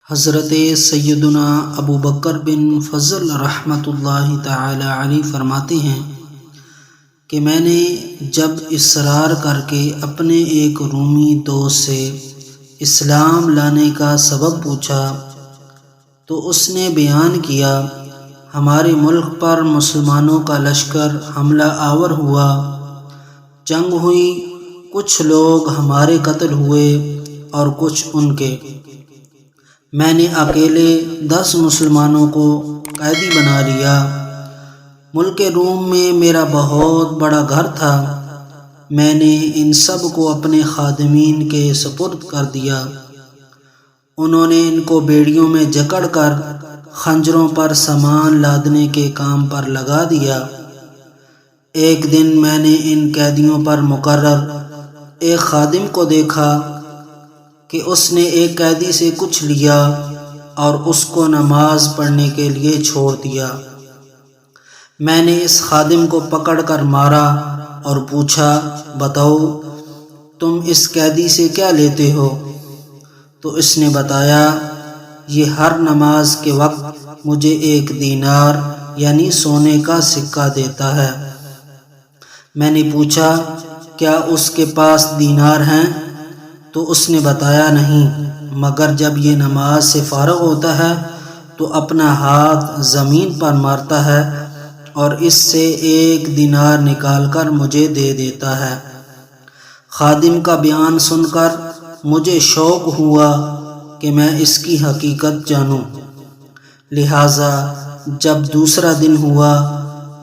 حضرت سیدنا ابو بکر بن فضل رحمۃ اللہ تعالی علیہ فرماتے ہیں کہ میں نے جب اصرار کر کے اپنے ایک رومی دوست سے اسلام لانے کا سبب پوچھا تو اس نے بیان کیا، ہمارے ملک پر مسلمانوں کا لشکر حملہ آور ہوا، جنگ ہوئی، کچھ لوگ ہمارے قتل ہوئے اور کچھ ان کے۔ میں نے اکیلے 10 مسلمانوں کو قیدی بنا لیا۔ ملک روم میں میرا بہت بڑا گھر تھا، میں نے ان سب کو اپنے خادمین کے سپرد کر دیا۔ انہوں نے ان کو بیڑیوں میں جکڑ کر خنجروں پر سامان لادنے کے کام پر لگا دیا۔ ایک دن میں نے ان قیدیوں پر مقرر ایک خادم کو دیکھا کہ اس نے ایک قیدی سے کچھ لیا اور اس کو نماز پڑھنے کے لیے چھوڑ دیا۔ میں نے اس خادم کو پکڑ کر مارا اور پوچھا، بتاؤ تم اس قیدی سے کیا لیتے ہو؟ تو اس نے بتایا، یہ ہر نماز کے وقت مجھے 1 دینار یعنی سونے کا سکہ دیتا ہے۔ میں نے پوچھا، کیا اس کے پاس دینار ہیں؟ تو اس نے بتایا، نہیں، مگر جب یہ نماز سے فارغ ہوتا ہے تو اپنا ہاتھ زمین پر مارتا ہے اور اس سے 1 دینار نکال کر مجھے دے دیتا ہے۔ خادم کا بیان سن کر مجھے شوق ہوا کہ میں اس کی حقیقت جانوں، لہٰذا جب دوسرا دن ہوا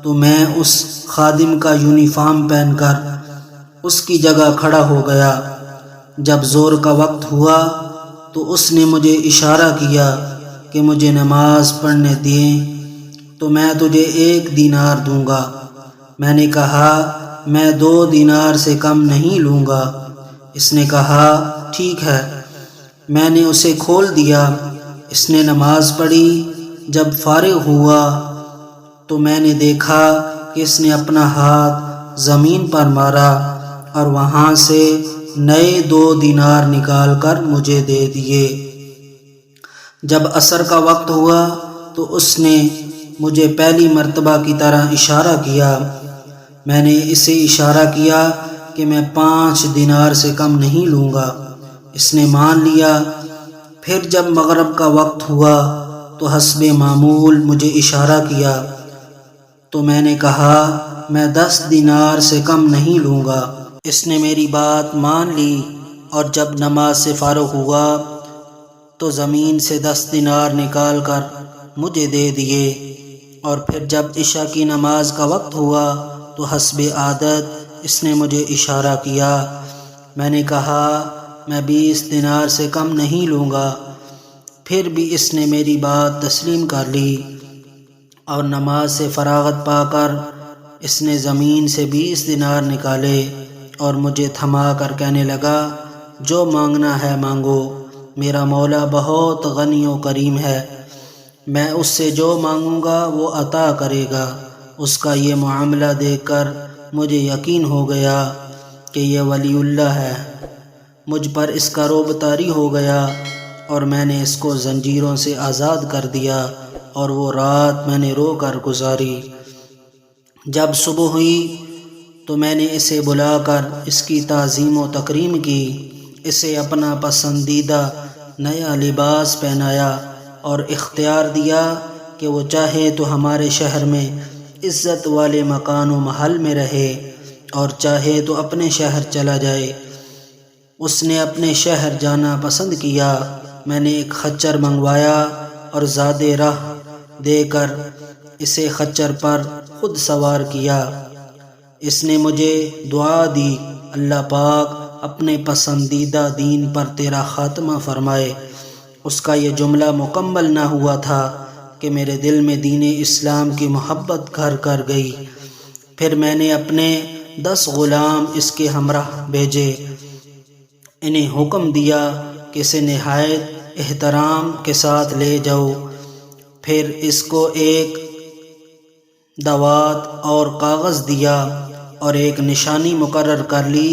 تو میں اس خادم کا یونیفارم پہن کر اس کی جگہ کھڑا ہو گیا۔ جب ظہر کا وقت ہوا تو اس نے مجھے اشارہ کیا کہ مجھے نماز پڑھنے دیں تو میں تجھے 1 دینار دوں گا۔ میں نے کہا، میں 2 دینار سے کم نہیں لوں گا۔ اس نے کہا، ٹھیک ہے۔ میں نے اسے کھول دیا، اس نے نماز پڑھی۔ جب فارغ ہوا تو میں نے دیکھا کہ اس نے اپنا ہاتھ زمین پر مارا اور وہاں سے نئے 2 دینار نکال کر مجھے دے دیے۔ جب عصر کا وقت ہوا تو اس نے مجھے پہلی مرتبہ کی طرح اشارہ کیا۔ میں نے اسے اشارہ کیا کہ میں 5 دینار سے کم نہیں لوں گا۔ اس نے مان لیا۔ پھر جب مغرب کا وقت ہوا تو حسب معمول مجھے اشارہ کیا تو میں نے کہا، میں 10 دینار سے کم نہیں لوں گا۔ اس نے میری بات مان لی اور جب نماز سے فارغ ہوا تو زمین سے 10 دینار نکال کر مجھے دے دیے۔ اور پھر جب عشاء کی نماز کا وقت ہوا تو حسب عادت اس نے مجھے اشارہ کیا۔ میں نے کہا، میں 20 دینار سے کم نہیں لوں گا۔ پھر بھی اس نے میری بات تسلیم کر لی اور نماز سے فراغت پا کر اس نے زمین سے 20 دینار نکالے اور مجھے تھما کر کہنے لگا، جو مانگنا ہے مانگو، میرا مولا بہت غنی و کریم ہے، میں اس سے جو مانگوں گا وہ عطا کرے گا۔ اس کا یہ معاملہ دیکھ کر مجھے یقین ہو گیا کہ یہ ولی اللہ ہے۔ مجھ پر اس کا رعب طاری ہو گیا اور میں نے اس کو زنجیروں سے آزاد کر دیا اور وہ رات میں نے رو کر گزاری۔ جب صبح ہوئی تو میں نے اسے بلا کر اس کی تعظیم و تکریم کی، اسے اپنا پسندیدہ نیا لباس پہنایا اور اختیار دیا کہ وہ چاہے تو ہمارے شہر میں عزت والے مکان و محل میں رہے اور چاہے تو اپنے شہر چلا جائے۔ اس نے اپنے شہر جانا پسند کیا۔ میں نے ایک خچر منگوایا اور زاد راہ دے کر اسے خچر پر خود سوار کیا۔ اس نے مجھے دعا دی، اللہ پاک اپنے پسندیدہ دین پر تیرا خاتمہ فرمائے۔ اس کا یہ جملہ مکمل نہ ہوا تھا کہ میرے دل میں دین اسلام کی محبت گھر کر گئی۔ پھر میں نے اپنے 10 غلام اس کے ہمراہ بھیجے، انہیں حکم دیا کہ اسے نہایت احترام کے ساتھ لے جاؤ۔ پھر اس کو ایک دوات اور کاغذ دیا اور ایک نشانی مقرر کر لی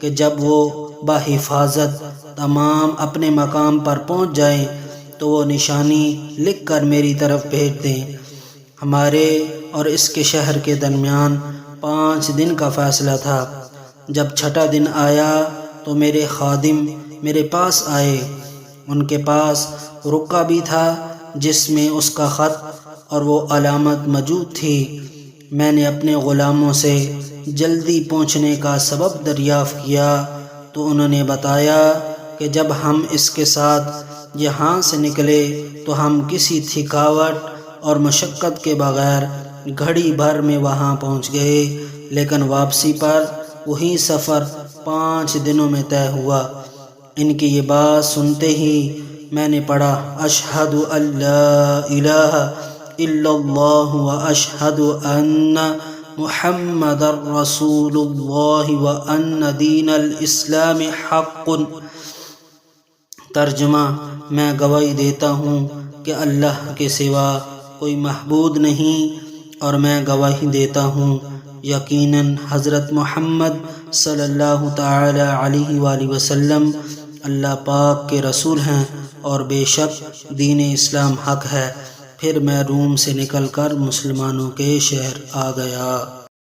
کہ جب وہ بحفاظت تمام اپنے مقام پر پہنچ جائیں تو وہ نشانی لکھ کر میری طرف بھیج دیں۔ ہمارے اور اس کے شہر کے درمیان 5 دن کا فاصلہ تھا۔ جب 6واں دن آیا تو میرے خادم میرے پاس آئے۔ ان کے پاس رقعہ بھی تھا جس میں اس کا خط اور وہ علامت موجود تھی۔ میں نے اپنے غلاموں سے جلدی پہنچنے کا سبب دریافت کیا تو انہوں نے بتایا کہ جب ہم اس کے ساتھ یہاں سے نکلے تو ہم کسی تھکاوٹ اور مشقت کے بغیر گھڑی بھر میں وہاں پہنچ گئے، لیکن واپسی پر وہی سفر 5 دنوں میں طے ہوا۔ ان کی یہ بات سنتے ہی میں نے پڑھا اشہد ان لا الہ الا اللہ و اشہد ان محمد رسول اللہ و ان دین الاسلام حق۔ ترجمہ: میں گواہی دیتا ہوں کہ اللہ کے سوا کوئی معبود نہیں، اور میں گواہی دیتا ہوں یقیناً حضرت محمد صلی اللہ تعالی علیہ وآلہ وسلم اللہ پاک کے رسول ہیں، اور بے شک دین اسلام حق ہے۔ پھر میں روم سے نکل کر مسلمانوں کے شہر آ گیا۔